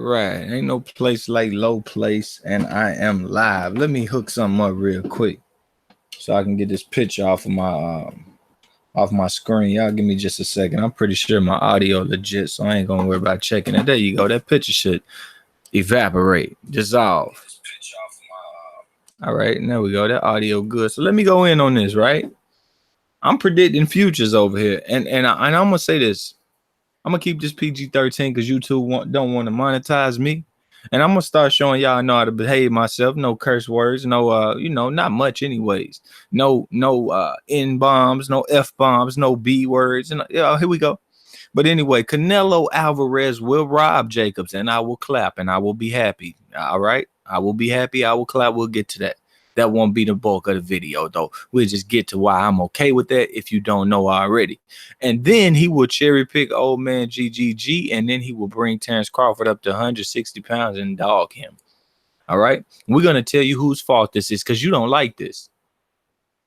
right, ain't no place like low place, and I am live. Let me hook something up real quick so I can get this picture off my screen. Y'all give me just a second. I'm pretty sure my audio legit, so I ain't gonna worry about checking it. There you go. That picture should evaporate, dissolve. All right, and there we go. That audio good. So let me go in on this, right? I'm predicting futures over here, and I'm gonna say this. I'm gonna keep this PG-13 because YouTube don't want to monetize me, and I'm gonna start showing y'all I know how to behave myself. No curse words, no not much anyways. No N bombs, no F bombs, no B words, and here we go. But anyway, Canelo Alvarez will rob Jacobs, and I will clap, and I will be happy. All right, I will be happy. I will clap. We'll get to that. That won't be the bulk of the video, though. We'll just get to why I'm okay with that if you don't know already. And then he will cherry pick old man GGG, and then he will bring Terence Crawford up to 160 pounds and dog him. All right? We're going to tell you whose fault this is because you don't like this.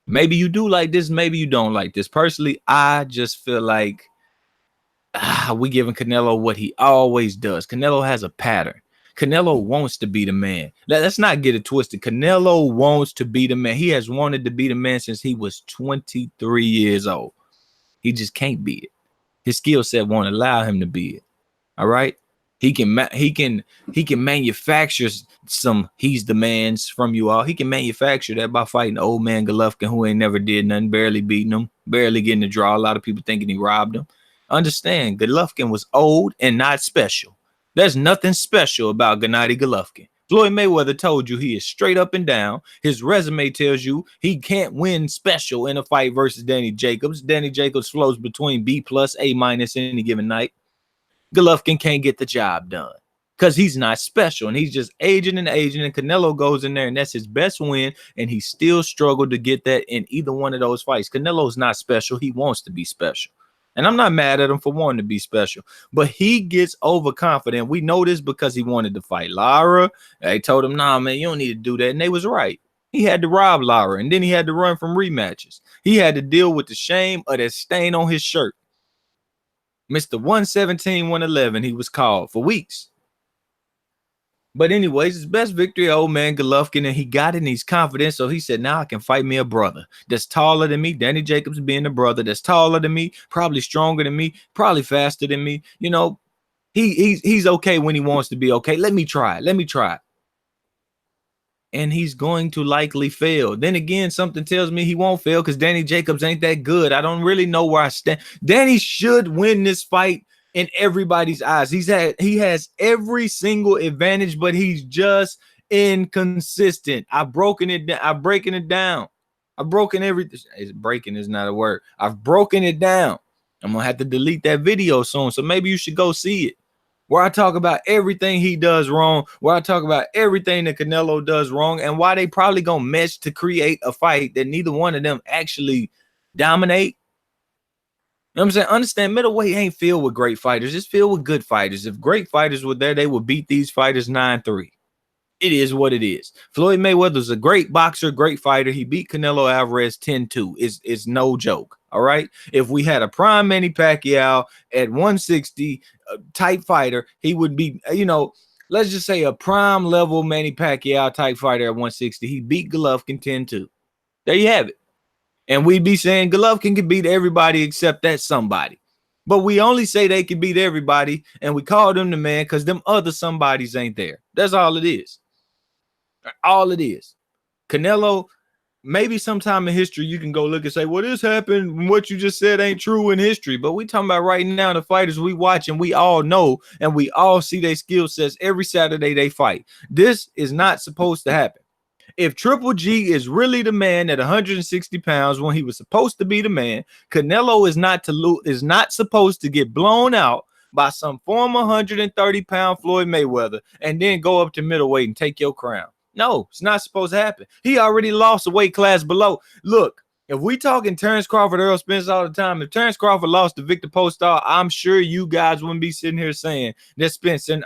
Maybe you do like this. Maybe you don't like this. Personally, I just feel like we giving Canelo what he always does. Canelo has a pattern. Canelo wants to be the man. Let's not get it twisted. Canelo wants to be the man. He has wanted to be the man since he was 23 years old. He just can't be it. His skill set won't allow him to be it. All right. He can manufacture some he's the man's from you all. He can manufacture that by fighting old man Golovkin, who ain't never did nothing, barely beating him, barely getting the draw. A lot of people thinking he robbed him. Understand, Golovkin was old and not special. There's nothing special about Gennady Golovkin. Floyd Mayweather told you he is straight up and down. His resume tells you he can't win special in a fight versus Danny Jacobs. Danny Jacobs flows between B+, A- any given night. Golovkin can't get the job done because he's not special, and he's just aging, and Canelo goes in there, and that's his best win, and he still struggled to get that in either one of those fights. Canelo's not special. He wants to be special. And I'm not mad at him for wanting to be special, but he gets overconfident. We know this because he wanted to fight Lara. They told him, nah, man, you don't need to do that. And they was right. He had to rob Lara, and then he had to run from rematches. He had to deal with the shame of that stain on his shirt. Mr. 117, 111, he was called for weeks. But anyways, his best victory, old man Golovkin, and he got it, and he's confident. So he said, now I can fight me a brother that's taller than me. Danny Jacobs being a brother that's taller than me, probably stronger than me, probably faster than me. You know, he's okay when he wants to be okay. Let me try it. Let me try it. And he's going to likely fail. Then again, something tells me he won't fail because Danny Jacobs ain't that good. I don't really know where I stand. Danny should win this fight in everybody's eyes. He has every single advantage, but he's just inconsistent. I've broken it down. I've broken it down. I've broken everything. Breaking is not a word. I've broken it down. I'm gonna have to delete that video soon, so maybe you should go see it, where I talk about everything he does wrong, where I talk about everything that Canelo does wrong, and why they probably gonna mesh to create a fight that neither one of them actually dominate. You know what I'm saying? Understand, middleweight ain't filled with great fighters. It's filled with good fighters. If great fighters were there, they would beat these fighters 9-3. It is what it is. Floyd Mayweather's a great boxer, great fighter. He beat Canelo Alvarez 10-2. It's no joke. All right. If we had a prime Manny Pacquiao at 160 type fighter, he would be, let's just say a prime level Manny Pacquiao type fighter at 160. He beat Golovkin 10-2. There you have it. And we'd be saying Golovkin can beat everybody except that somebody. But we only say they can beat everybody, and we call them the man because them other somebodies ain't there. That's all it is. All it is. Canelo, maybe sometime in history you can go look and say, well, this happened. What you just said ain't true in history. But we talking about right now the fighters we watch, and we all know, and we all see their skill sets every Saturday they fight. This is not supposed to happen. If Triple G is really the man at 160 pounds when he was supposed to be the man, Canelo is not supposed to get blown out by some former 130-pound Floyd Mayweather and then go up to middleweight and take your crown. No, it's not supposed to happen. He already lost a weight class below. Look, if we talking Terence Crawford, Earl Spence all the time, if Terence Crawford lost to Victor Postol, I'm sure you guys wouldn't be sitting here saying that Spence and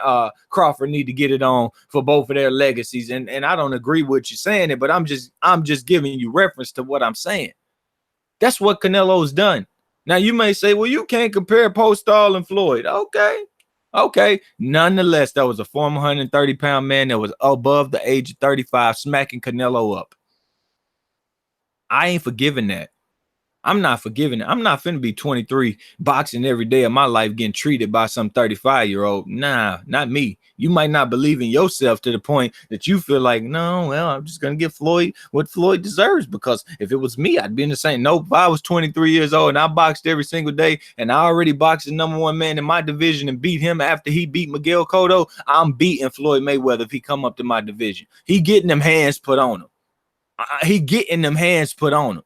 Crawford need to get it on for both of their legacies. And I don't agree with you saying it, but I'm just giving you reference to what I'm saying. That's what Canelo's done. Now you may say, well, you can't compare Postol and Floyd. Okay. Okay. Nonetheless, that was a former 130-pound man that was above the age of 35 smacking Canelo up. I ain't forgiving that. I'm not forgiving it. I'm not finna be 23 boxing every day of my life getting treated by some 35-year-old. Nah, not me. You might not believe in yourself to the point that you feel like, no, well, I'm just gonna give Floyd what Floyd deserves, because if it was me, I'd be in the same. Nope, if I was 23 years old and I boxed every single day and I already boxed the number one man in my division and beat him after he beat Miguel Cotto, I'm beating Floyd Mayweather if he come up to my division. He getting them hands put on him. He getting them hands put on him.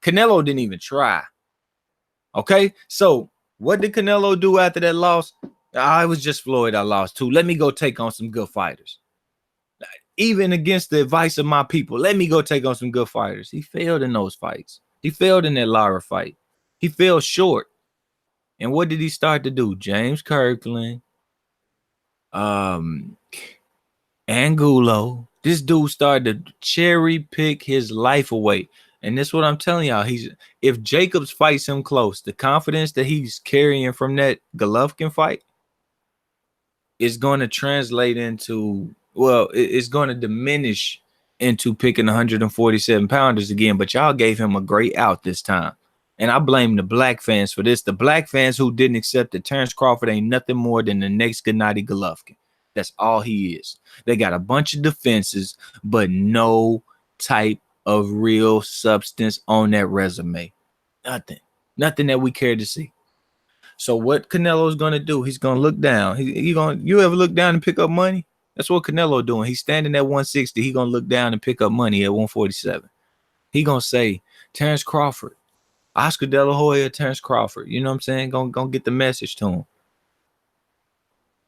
Canelo didn't even try. Okay, so what did Canelo do after that loss? It was just Floyd I lost to. Let me go take on some good fighters. Even against the advice of my people, let me go take on some good fighters. He failed in those fights. He failed in that Lara fight. He fell short. And what did he start to do? James Kirkland, Angulo. This dude started to cherry pick his life away. And this is what I'm telling y'all. If Jacobs fights him close, the confidence that he's carrying from that Golovkin fight is going to translate into, well, it's going to diminish into picking 147 pounders again. But y'all gave him a great out this time. And I blame the black fans for this. The black fans who didn't accept that Terence Crawford ain't nothing more than the next Gennady Golovkin. That's all he is. They got a bunch of defenses, but no type of real substance on that resume. Nothing that we care to see. So what Canelo's gonna do? He's gonna look down. You ever look down and pick up money? That's what Canelo doing. He's standing at 160. He gonna look down and pick up money at 147. He gonna say Terence Crawford, Oscar De La Hoya, Terence Crawford. You know what I'm saying? Gonna get the message to him.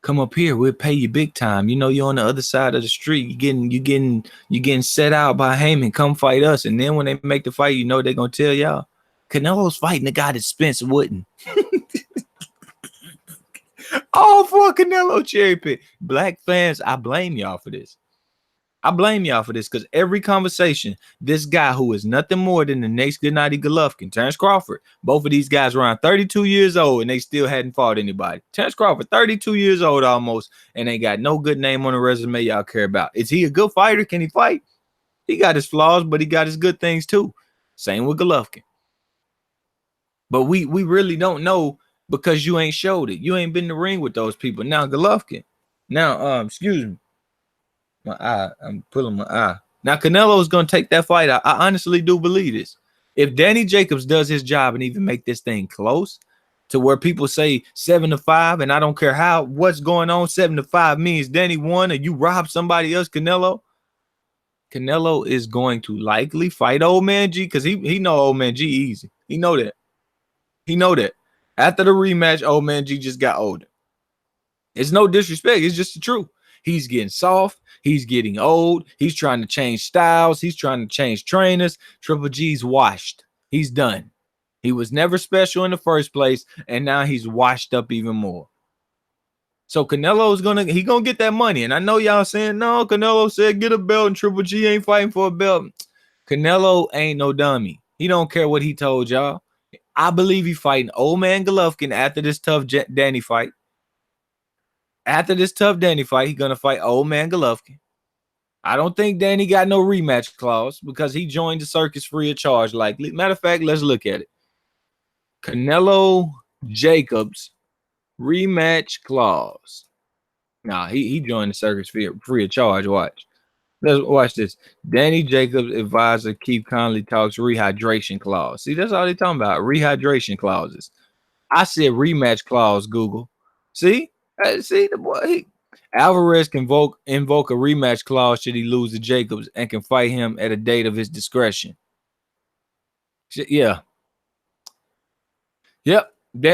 Come up here, we'll pay you big time. You know, you're on the other side of the street. You getting set out by Heyman. Come fight us. And then when they make the fight, you know they're gonna tell y'all Canelo's fighting the guy that Spence wouldn't. All for Canelo cherry pick. Black fans, I blame y'all for this. I blame y'all for this, because every conversation, this guy who is nothing more than the next Gennady Golovkin, Terence Crawford, both of these guys around 32 years old and they still hadn't fought anybody. Terence Crawford, 32 years old almost, and ain't got no good name on the resume y'all care about. Is he a good fighter? Can he fight? He got his flaws, but he got his good things too. Same with Golovkin. But we really don't know, because you ain't showed it. You ain't been in the ring with those people. Now Golovkin. Now, excuse me. My eye. I'm pulling my eye. Now Canelo's gonna take that fight. I honestly do believe this. If Danny Jacobs does his job and even make this thing close to where people say 7-5, and I don't care what's going on, 7-5 means Danny won and you robbed somebody else, Canelo is going to likely fight Old Man G, because he know Old Man G easy. He know that. After the rematch, Old Man G just got older. It's no disrespect. It's just the truth. He's getting soft. He's getting old. He's trying to change styles. He's trying to change trainers. Triple G's washed. He's done. He was never special in the first place, and now he's washed up even more. So Canelo's gonna get that money. And I know y'all saying, no, Canelo said get a belt and Triple G ain't fighting for a belt. Canelo ain't no dummy. He don't care what he told y'all. I believe he's fighting Old Man Golovkin after this tough Danny fight. After this tough Danny fight, he's going to fight Old Man Golovkin. I don't think Danny got no rematch clause, because he joined the circus free of charge likely. Matter of fact, let's look at it. Canelo Jacobs rematch clause. Nah, he joined the circus free of charge. Watch. Let's watch this. Danny Jacobs advisor Keith Conley talks rehydration clause. See, that's all they talking about. Rehydration clauses. I said rematch clause, Google. See? See the boy. Alvarez can invoke a rematch clause should he lose to Jacobs, and can fight him at a date of his discretion. Yeah. Yep.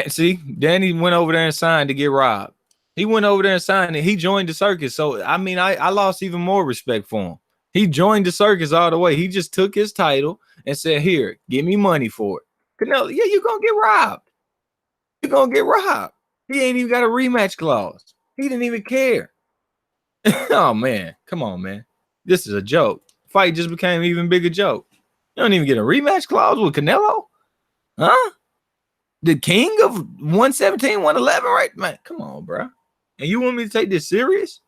See, Danny went over there and signed to get robbed. He went over there and signed it. He joined the circus. So, I mean, I lost even more respect for him. He joined the circus all the way. He just took his title and said, here, give me money for it. Canelo, yeah, you're going to get robbed. You're going to get robbed. He ain't even got a rematch clause. He didn't even care. Oh, man. Come on, man. This is a joke. Fight just became an even bigger joke. You don't even get a rematch clause with Canelo? Huh? The king of 117, 111, right? Man, come on, bro. And you want me to take this serious?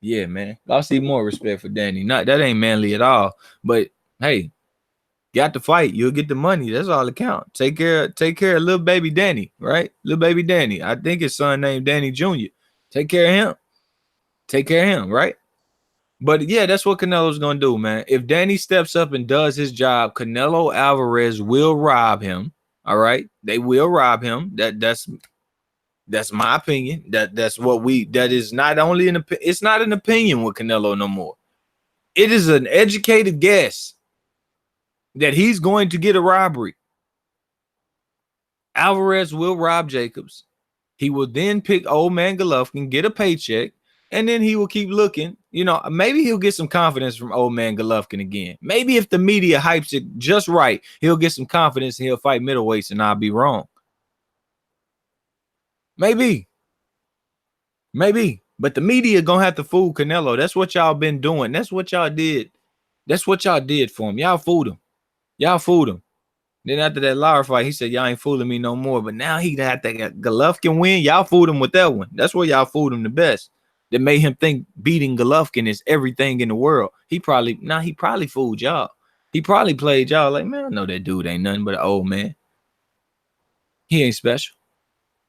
Yeah, man. I'll see more respect for Danny. Not that ain't manly at all. But hey, got to fight. You'll get the money. That's all that counts. Take care of little baby Danny, right? Little baby Danny. I think his son named Danny Jr. Take care of him. Take care of him, right? But yeah, that's what Canelo's gonna do, man. If Danny steps up and does his job, Canelo Alvarez will rob him. All right, they will rob him. That's my opinion. That is not only it's not an opinion with Canelo no more. It is an educated guess that he's going to get a robbery. Alvarez will rob Jacobs. He will then pick old man Golovkin, get a paycheck, and then he will keep looking. You know, maybe he'll get some confidence from old man Golovkin again. Maybe if the media hypes it just right, he'll get some confidence and he'll fight middleweights, and I'll be wrong. Maybe. But the media gonna have to fool Canelo. That's what y'all been doing. That's what y'all did. That's what y'all did for him. Y'all fooled him. Then after that Lara fight, he said, y'all ain't fooling me no more. But now he got that Golovkin win. Y'all fooled him with that one. That's where y'all fooled him the best. That made him think beating Golovkin is everything in the world. He probably fooled y'all. He probably played y'all like, man, I know that dude ain't nothing but an old man. He ain't special.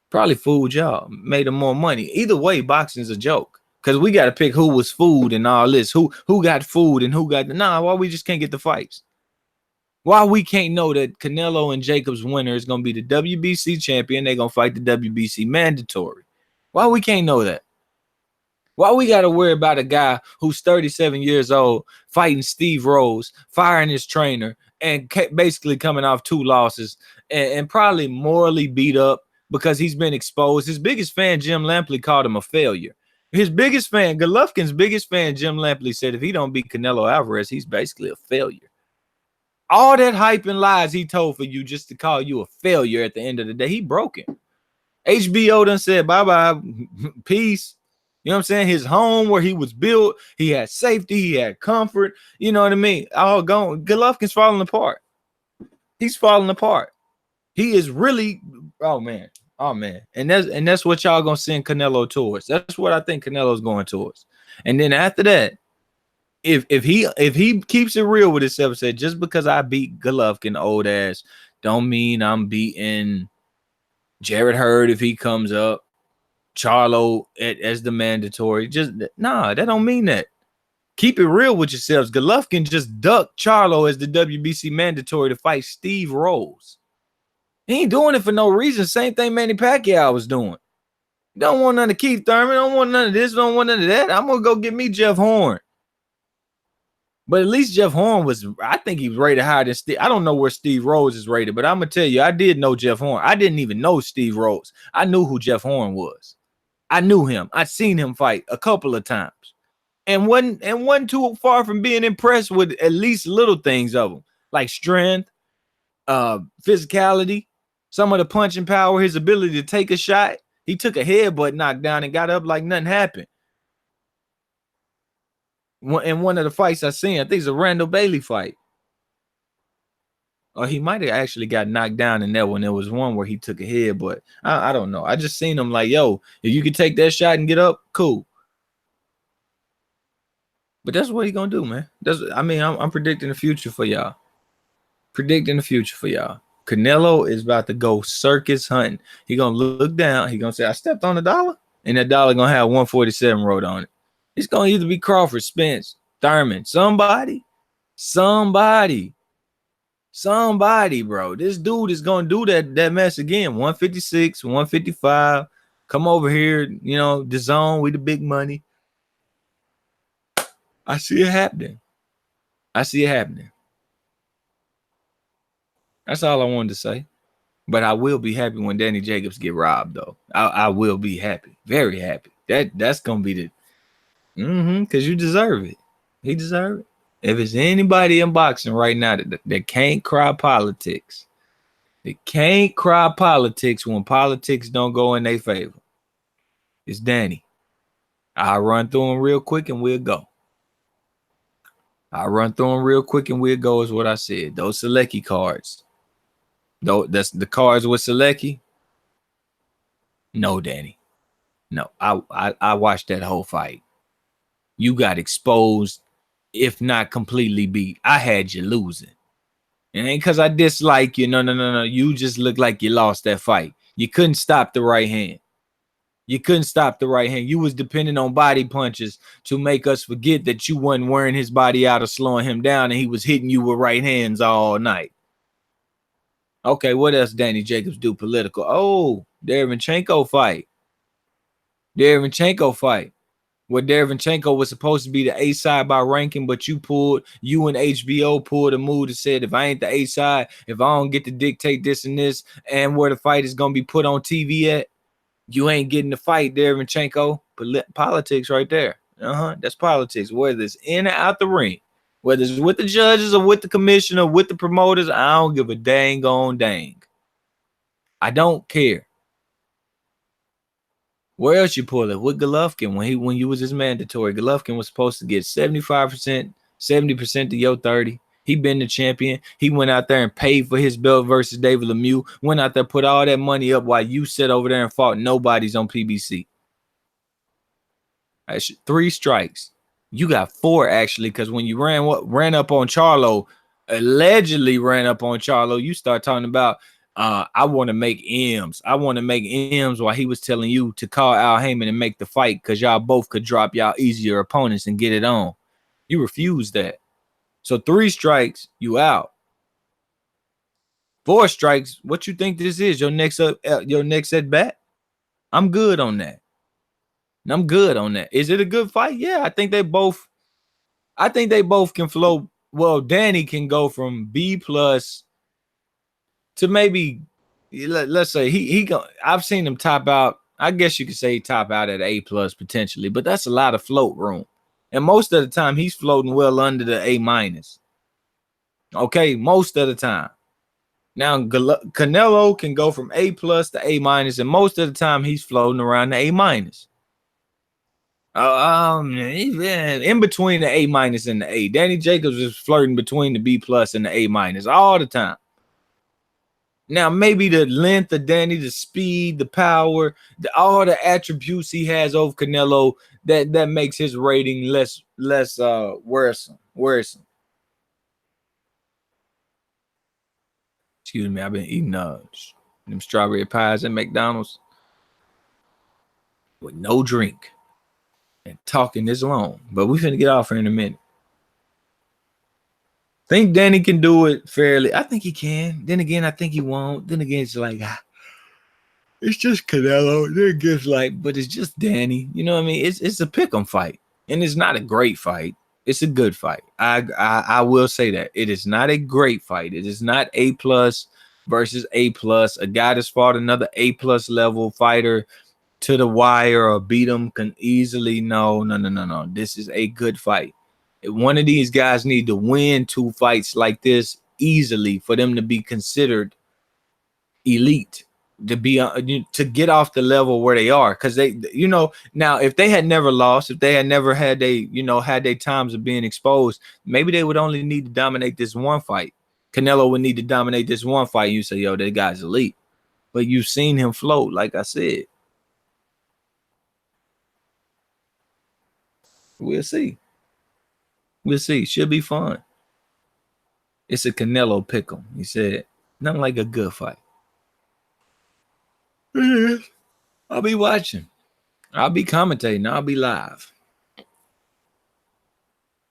Probably fooled y'all. Made him more money. Either way, boxing's a joke. Because we got to pick who was fooled and all this. Who got fooled and who got... why we just can't get the fights? Why we can't know that Canelo and Jacobs winner is going to be the WBC champion? They're going to fight the WBC mandatory. Why we can't know that? Why we got to worry about a guy who's 37 years old fighting Steve Rose, firing his trainer, and basically coming off 2 losses and probably morally beat up because he's been exposed? His biggest fan, Jim Lampley, called him a failure. His biggest fan, Golovkin's biggest fan, Jim Lampley, said if he don't beat Canelo Alvarez, he's basically a failure. All that hype and lies he told for you just to call you a failure at the end of the day, he broke it. HBO done said, bye-bye, peace. You know what I'm saying? His home where he was built, he had safety, he had comfort. You know what I mean? All gone. Golovkin's falling apart. He's falling apart. He is really, oh man. And that's what y'all gonna send Canelo towards. That's what I think Canelo's going towards. And then after that, if he keeps it real with himself, said just because I beat Golovkin old ass, don't mean I'm beating Jarrett Hurd if he comes up, Charlo as the mandatory. Just that don't mean that. Keep it real with yourselves. Golovkin just ducked Charlo as the WBC mandatory to fight Steve Rose. He ain't doing it for no reason. Same thing Manny Pacquiao was doing. Don't want none of Keith Thurman. Don't want none of this. Don't want none of that. I'm gonna go get me Jeff Horn. But at least Jeff Horn I think he was rated higher than Steve. I don't know where Steve Rose is rated, but I'm going to tell you, I did know Jeff Horn. I didn't even know Steve Rose. I knew who Jeff Horn was. I knew him. I'd seen him fight a couple of times. And wasn't too far from being impressed with at least little things of him, like strength, physicality, some of the punching power, his ability to take a shot. He took a headbutt knockdown and got up like nothing happened. In one of the fights I seen, I think it's a Randall Bailey fight. Or he might have actually got knocked down in that one. There was one where he took a hit, but I don't know. I just seen him like, yo, if you could take that shot and get up, cool. But that's what he gonna do, man. I'm predicting the future for y'all. Canelo is about to go circus hunting. He gonna look down. He gonna say, I stepped on $1, and that dollar gonna have 147 wrote on it. It's going to either be Crawford, Spence, Thurman, somebody, bro. This dude is going to do that mess again. 156, 155. Come over here, the zone with the big money. I see it happening. That's all I wanted to say. But I will be happy when Danny Jacobs get robbed, though. I will be happy. Very happy. That's going to be the... because you deserve it. He deserve it. If it's anybody in boxing right now that can't cry politics, they can't cry politics when politics don't go in their favor, it's Danny. I'll run through him real quick and we'll go. Is what I said. Those Selecki cards. That's the cards with Selecki. No, Danny. No, I watched that whole fight. You got exposed, if not completely beat. I had you losing. It ain't because I dislike you. No. You just look like you lost that fight. You couldn't stop the right hand. You couldn't stop the right hand. You was depending on body punches to make us forget that you wasn't wearing his body out or slowing him down, and he was hitting you with right hands all night. Okay, what else Danny Jacobs do political? Oh, Derevyanchenko fight. Where Derevyanchenko was supposed to be the A side by ranking, but you and HBO pulled a move that said, if I ain't the A side, if I don't get to dictate this and this, and where the fight is gonna be put on TV at, you ain't getting the fight, Derevyanchenko. Politics right there. That's politics. Whether it's in or out the ring, whether it's with the judges or with the commissioner, with the promoters, I don't give a dang on dang. I don't care. Where else you pull it? With Golovkin, when you was his mandatory, Golovkin was supposed to get 75%, 70% to your 30. He been the champion. He went out there and paid for his belt versus David Lemieux. Went out there, put all that money up while you sat over there and fought nobody's on PBC. 3 strikes. You got 4 actually, because when you ran up on Charlo, allegedly ran up on Charlo, you start talking about I want to make M's. I want to make M's while he was telling you to call Al Heyman and make the fight because y'all both could drop y'all easier opponents and get it on. You refused that. So 3 strikes, you out. 4 strikes, what you think this is? Your next at bat? I'm good on that. Is it a good fight? Yeah, I think they both can flow. Well, Danny can go from B plus to maybe, let's say I've seen him top out. I guess you could say top out at A plus potentially, but that's a lot of float room. And most of the time he's floating well under the A minus. Okay, most of the time. Now Canelo can go from A plus to A minus, and most of the time he's floating around the A minus. In between the A minus and the A. Danny Jacobs is flirting between the B plus and the A minus all the time. Now, maybe the length of Danny, the speed, the power, all the attributes he has over Canelo, that makes his rating less worrisome. Excuse me, I've been eating them strawberry pies at McDonald's with no drink and talking this long. But we finna get off here in a minute. Think Danny can do it fairly. I think he can. Then again, I think he won't. Then again, it's like, it's just Canelo. Then it's like, but it's just Danny. You know what I mean? It's a pick'em fight. And it's not a great fight. It's a good fight. I will say that. It is not a great fight. It is not A plus versus A plus. A guy that's fought another A plus level fighter to the wire or beat him can easily. No. This is a good fight. One of these guys need to win 2 fights like this easily for them to be considered elite, to get off the level where they are. Because they, now if they had never lost, if they had never had their times of being exposed, maybe they would only need to dominate this one fight. Canelo would need to dominate this one fight. You say, yo, that guy's elite. But you've seen him float, like I said. We'll see. Should be fun. It's a Canelo pick'em. He said, nothing like a good fight. I'll be watching. I'll be commentating. I'll be live.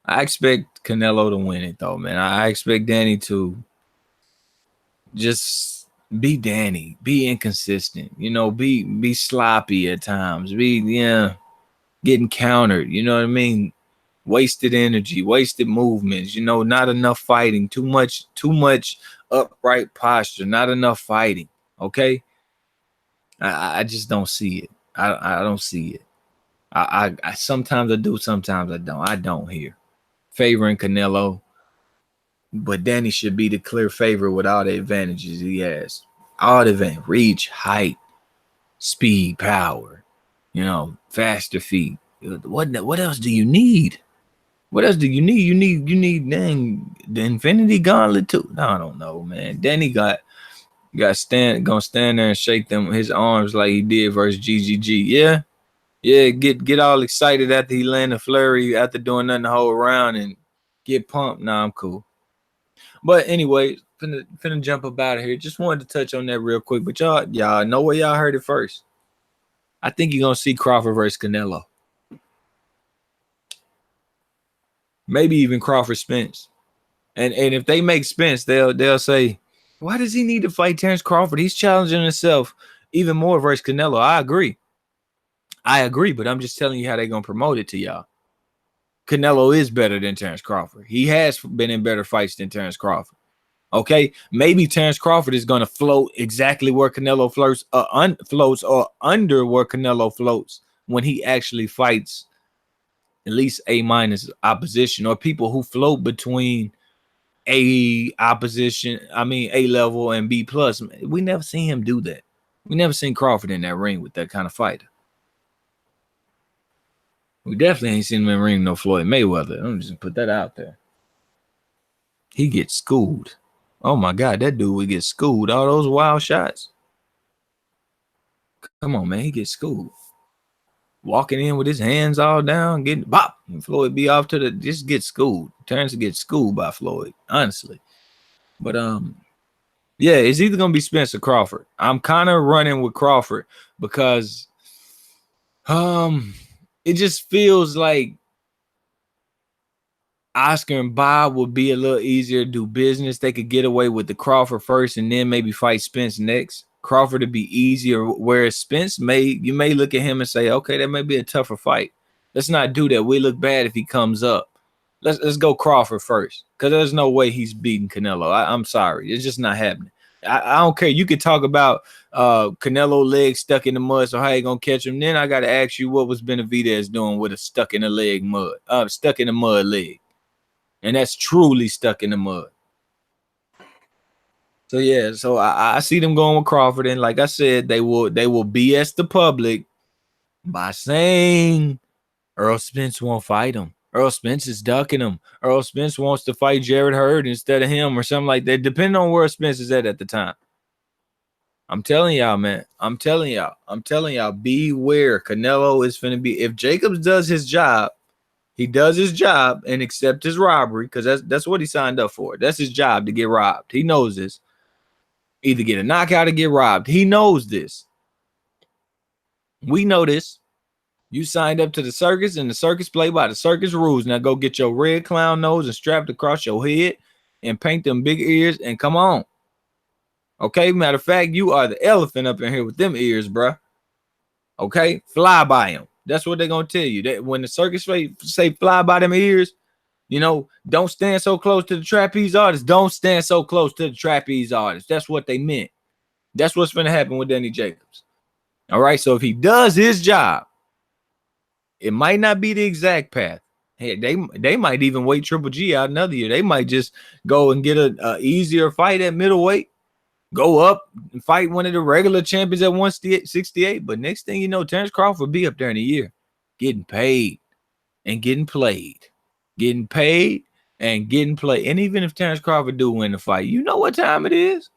I expect Canelo to win it, though, man. I expect Danny to just be Danny. Be inconsistent. Be sloppy at times. Getting countered. You know what I mean? Wasted energy, wasted movements, not enough fighting, too much upright posture, not enough fighting. Okay. I just don't see it. I don't see it. I sometimes I do, sometimes I don't. I don't hear favoring Canelo, but Danny should be the clear favorite with all the advantages he has. All the advantage, reach, height, speed, power, faster feet. What else do you need? What else do you need? You need dang the Infinity Gauntlet too. No, I don't know, man. Danny gonna stand there and shake his arms like he did versus GGG. Yeah, Yeah, get all excited after he landed a flurry after doing nothing the whole round and get pumped. Nah, I'm cool. But anyway, finna jump up out of here. Just wanted to touch on that real quick. But y'all know where y'all heard it first. I think you're gonna see Crawford versus Canelo. Maybe even Crawford Spence. And if they make Spence, they'll say, why does he need to fight Terence Crawford? He's challenging himself even more versus Canelo. I agree, but I'm just telling you how they're gonna promote it to y'all. Canelo is better than Terence Crawford. He has been in better fights than Terence Crawford. Okay, maybe Terence Crawford is gonna float exactly where Canelo floats, floats, or under where Canelo floats when he actually fights at least A- opposition, or people who float between A level and B plus. We never seen him do that. We never seen Crawford in that ring with that kind of fighter. We definitely ain't seen him in the ring no Floyd Mayweather. I'm just put that out there. He gets schooled. Oh my God, that dude would get schooled. All those wild shots. Come on, man, he gets schooled. Walking in with his hands all down, getting bop, and Floyd be off to the just get schooled. Terrence get schooled by Floyd, honestly. But yeah, it's either gonna be Spence or Crawford. I'm kind of running with Crawford because it just feels like Oscar and Bob would be a little easier to do business. They could get away with the Crawford first and then maybe fight Spence next. Crawford would be easier, whereas Spence you may look at him and say, okay, that may be a tougher fight. Let's not do that. We look bad if he comes up. Let's go Crawford first, because there's no way he's beating Canelo. I'm sorry, it's just not happening. I don't care. You could talk about Canelo leg stuck in the mud, so how you gonna catch him? Then I got to ask you, what was Benavidez doing with a stuck in the mud leg? And that's truly stuck in the mud. So yeah, so I see them going with Crawford, and like I said, they will BS the public by saying Earl Spence won't fight him. Earl Spence is ducking him. Earl Spence wants to fight Jared Hurd instead of him, or something like that, depending on where Spence is at the time. I'm telling y'all, man. I'm telling y'all, beware. Canelo is finna be, if Jacobs does his job, he does his job and accept his robbery, because that's what he signed up for. That's his job, to get robbed. He knows this. Either get a knockout or get robbed. He knows this. We know this. You signed up to the circus, and the circus play by the circus rules. Now go get your red clown nose and strap it across your head and paint them big ears and come on. Okay, matter of fact, you are the elephant up in here with them ears, bruh. Okay, fly by them. That's what they're gonna tell you. That when the circus say fly by them ears, you know, don't stand so close to the trapeze artist. Don't stand so close to the trapeze artist. That's what they meant. That's what's gonna happen with Danny Jacobs. All right, so if he does his job, it might not be the exact path. Hey, they might even wait Triple G out another year. They might just go and get a easier fight at middleweight, go up and fight one of the regular champions at 168. But next thing you know, Terence Crawford will be up there in a year, getting paid and getting played, getting paid and getting played. And even if Terence Crawford do win the fight, you know what time it is.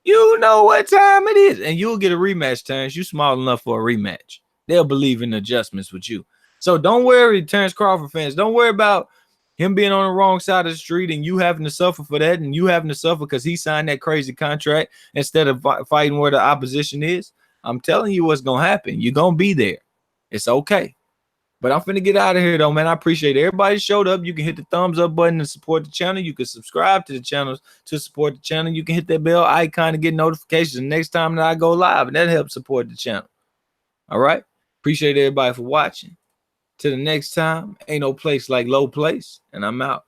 You know what time it is, and you'll get a rematch, Terence. You small enough for a rematch. They'll believe in adjustments with you. So don't worry, Terence Crawford fans. Don't worry about him being on the wrong side of the street and you having to suffer for that, and you having to suffer because he signed that crazy contract instead of fighting where the opposition is. I'm telling you what's going to happen. You're going to be there. It's okay. But I'm finna get out of here, though, man. I appreciate it. Everybody showed up. You can hit the thumbs up button to support the channel. You can subscribe to the channels to support the channel. You can hit that bell icon to get notifications the next time that I go live, and that helps support the channel. All right? Appreciate everybody for watching. Till the next time, ain't no place like low place, and I'm out.